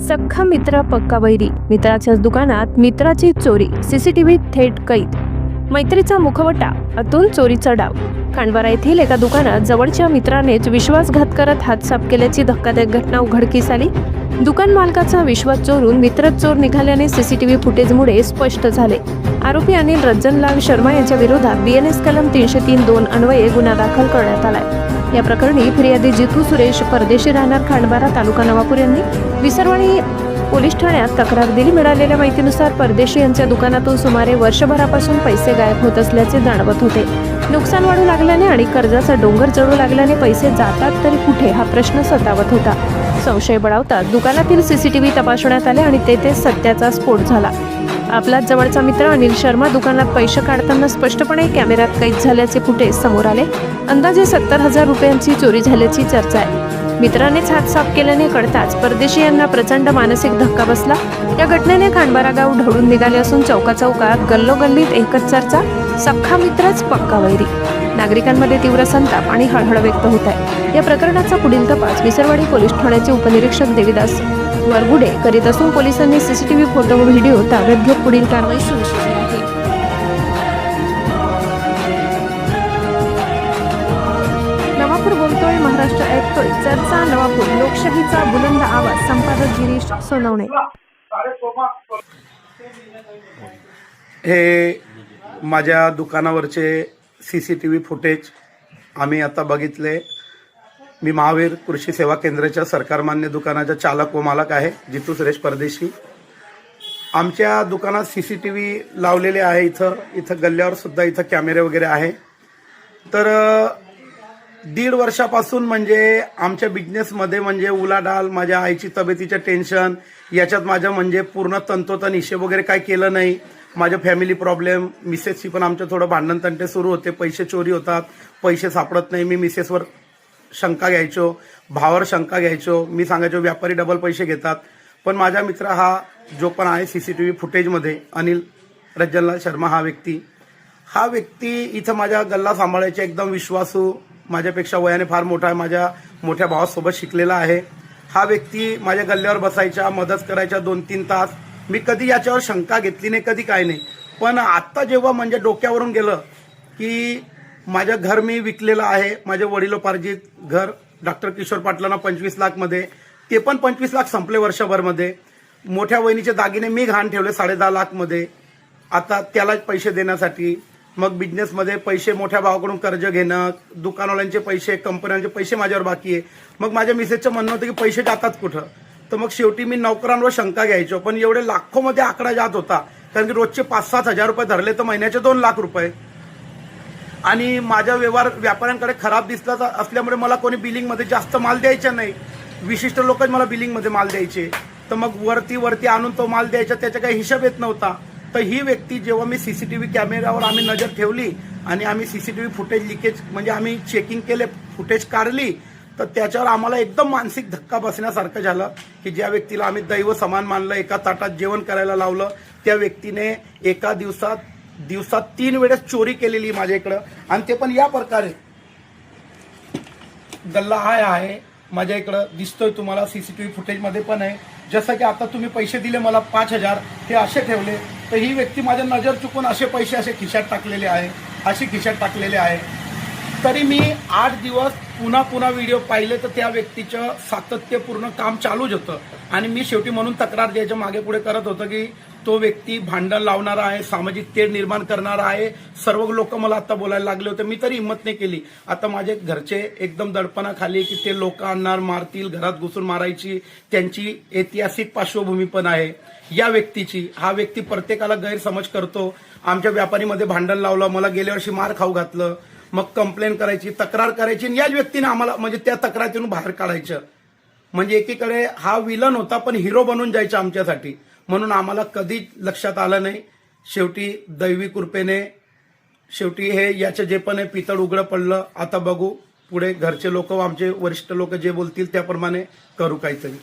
सख्खा मित्र पक्का वैरी, मित्राच्याच दुकानात मित्राची चोरी, सीसीटीव्ही थेट कैद, मैत्रीचा मुखवटा, अतून चोरीचा डाव। खांडबारा येथील एका दुकानात जवळच्या मित्रानेच विश्वासघात करत हात साफ केल्याची धक्कादायक घटना उघडकीस आली। दुकान मालकाचा विश्वास चोरून मित्रच चोर निघाल्याने सीसीटीव्ही फुटेजमुळे स्पष्ट झाले। आरोपी अनिल रंजनलाल शर्मा यांच्या विरोधात BNS कलम 303(2) अन्वये गुन्हा दाखल करण्यात आलाय। या प्रकरणी फिर्यादी जितू सुरेश परदेशी राहणार खांडबारा तालुका नवापूर यांनी विसरवाडी पोलीस ठाण्यात तक्रार दिली। मिळालेल्या माहितीनुसार परदेशी यांच्या दुकानातून सुमारे वर्षभरापासून पैसे गायब होत असल्याचे जाणवत होते। नुकसान वाढू लागल्याने आणि कर्जाचा डोंगर चढू लागल्याने पैसे जातात तरी कुठे हा प्रश्न सतावत होता। संशय बळावताच दुकानातील सीसीटीव्ही तपासण्यात आले आणि तेथे सत्याचा स्फोट झाला। आपलाच जवळचा मित्र अनिल शर्मा दुकानात पैसे काढताना स्पष्टपणे कॅमेऱ्यात कैद झाल्याचे फुटेज समोर आले। अंदाजे 70,000 रुपयांची चोरी झाल्याची चर्चा आहे। मित्रानेच हात साफ केल्याने कळताच परदेशी यांना प्रचंड मानसिक धक्का बसला। या घटनेने खांडबारा गाव ढवळून निघाले असून चौकाचौकात गल्लोगल्लीत एकच चर्चा, सख्खा मित्रच पक्का वैरी। नागरिकांमध्ये तीव्र संताप आणि हळहळ व्यक्त होत आहे। या प्रकरणाचा पुढील तपास विसरवाडी पोलीस ठाण्याचे उपनिरीक्षक देविदास वरगुडे करीत असून पोलिसांनी सीसीटीव्ही फोटो व व्हिडिओ ताब्यात घेत पुढील कारवाई सुरू केली आहे। नवापूर बोलतोय, महाराष्ट्र ऐकतोय, चर्चा नवापूर, लोकशाहीचा बुलंद आवाज। संपादक गिरीश सोनवणे। हे माझ्या दुकानावरचे सीसीटीव्ही फुटेज आम्ही आता बघितले। मी महावीर कृषी सेवा केंद्राच्या सरकारमान्य दुकानाचा चालक व मालक आहे, जितू सुरेश परदेशी। आमच्या दुकानात सीसीटीव्ही लावलेले आहे। इथं गल्ल्यावर सुद्धा इथं कॅमेरे वगैरे आहे। तर 1.5 वर्षापासून म्हणजे आमच्या बिझनेसमध्ये म्हणजे उलाढाल, माझ्या आईची तब्येतीचं टेन्शन, याच्यात माझं म्हणजे पूर्ण तंतोतंत हिशेब वगैरे काय केलं नाही। माझं फॅमिली प्रॉब्लेम, मिसेसची पण आमचं थोडं भांडण तंटे सुरू होते। पैसे चोरी होतात, पैसे सापडत नाही। मी मिसेसवर शंका घ्यायचो, भावावर शंका घ्यायचो। मी सांगायचो व्यापारी डबल पैसे घेतात। पण माझा मित्र हा जो पण आहे सीसीटीव्ही फुटेजमध्ये, अनिल रंजनलाल शर्मा हा व्यक्ती इथं माझ्या गल्ला सांभाळायचा एकदम विश्वासू, माझ्यापेक्षा वयाने फार मोठा आहे, माझ्या मोठ्या भावासोबत शिकलेला आहे। हा व्यक्ती माझ्या गल्ल्यावर बसायचा, मदत करायचा 2-3 तास। मी कधी याच्यावर शंका घेतली नाही, कधी काय नाही। पण आता जेव्हा म्हणजे डोक्यावरून गेलं की माझं घर मी विकलेलं आहे, माझे वडिलोपार्जित घर डॉक्टर किशोर पाटलांना 25 लाख मध्ये, ते पण 25 लाख संपले वर्षभरमध्ये। मोठ्या वहिनीचे दागिने मी घाण ठेवले 10.5 लाख मध्ये, आता त्यालाच पैसे देण्यासाठी। मग बिझनेसमध्ये पैसे मोठ्या भावाकडून कर्ज घेणं, दुकानवाल्यांचे पैसे, कंपन्यांचे पैसे माझ्यावर बाकी आहे। मग माझ्या मिसेसचं म्हणणं होतं की पैसे जातात कुठं। तर मग शेवटी मी नोकरांवर शंका घ्यायचो, पण एवढे लाखोमध्ये आकडा जात होता, कारण की रोजचे 5-7 हजार रुपये धरले तर महिन्याचे 2 लाख रुपये। आणि माझा व्यवहार व्यापाऱ्यांकडे खराब दिसला असल्यामुळे मला कोणी बिलिंगमध्ये जास्त माल द्यायचा नाही। विशिष्ट लोकच मला बिलिंगमध्ये माल द्यायचे, तर मग वरती आणून तो माल द्यायचा, त्याचा काही हिशोब येत नव्हता। तर ही व्यक्ती जेव्हा मी सीसीटीव्ही कॅमेऱ्यावर आम्ही नजर ठेवली आणि आम्ही सीसीटीव्ही फुटेज लिकेज म्हणजे आम्ही चेकिंग केले, फुटेज काढली, तर त्याच्यावर आम्हाला एकदम मानसिक धक्का बसण्यासारखं झालं की ज्या व्यक्तीला आम्ही दैव समान मानलं, एका ताटात जेवण करायला लावलं, त्या व्यक्तीने एका दिवसात 3 वेळेस चोरी केलेली माझ्या इकडं। आणि ते पण या प्रकारे गल्ला आहे माझ्या इकडं दिसतोय तुम्हाला, सीसीटीव्ही फुटेजमध्ये पण आहे। जसं की आता तुम्ही पैसे दिले मला 5,000, हे असे ठेवले, तर ही व्यक्ती माझ्या नजर चुकून असे पैसे असे खिशात टाकलेले आहे। तरी मी 8 दिवस पुन्हा व्हिडिओ पाहिले, तर त्या व्यक्तीचं सातत्यपूर्ण काम चालूच होतं। आणि मी शेवटी म्हणून तक्रार द्यायच्या मागे पुढे करत होतं की तो व्यक्ती भांडण लावणारा आहे, सामाजिक तेढ निर्माण करणारा आहे। सर्व लोक मला आता बोलायला लागले होते, मी तरी हिंमत नाही केली। आता माझे घरचे एकदम दडपणाखाली की ते लोक आणणार, मारतील, घरात घुसून मारायची त्यांची ऐतिहासिक पार्श्वभूमी पण आहे या व्यक्तीची। हा व्यक्ती प्रत्येकाला गैरसमज करतो। आमच्या व्यापारीमध्ये भांडण लावलं, मला गेल्या वर्षी मार खाऊ घातलं, मग कंप्लेंट करायची, तक्रार करायची, आणि याच व्यक्तीने आम्हाला म्हणजे त्या तक्रारीतून बाहेर काढायचं। म्हणजे एकीकडे हा विलन होता, पण हिरो बनून जायचा आमच्यासाठी, म्हणून आम्हाला कधीच लक्षात आलं नाही। शेवटी दैवी कृपेने शेवटी हे याचं जे पण आहे पितळ उघडं पडलं। आता बघू पुढे घरचे लोक, आमचे वरिष्ठ लोक जे बोलतील त्याप्रमाणे करू काहीतरी।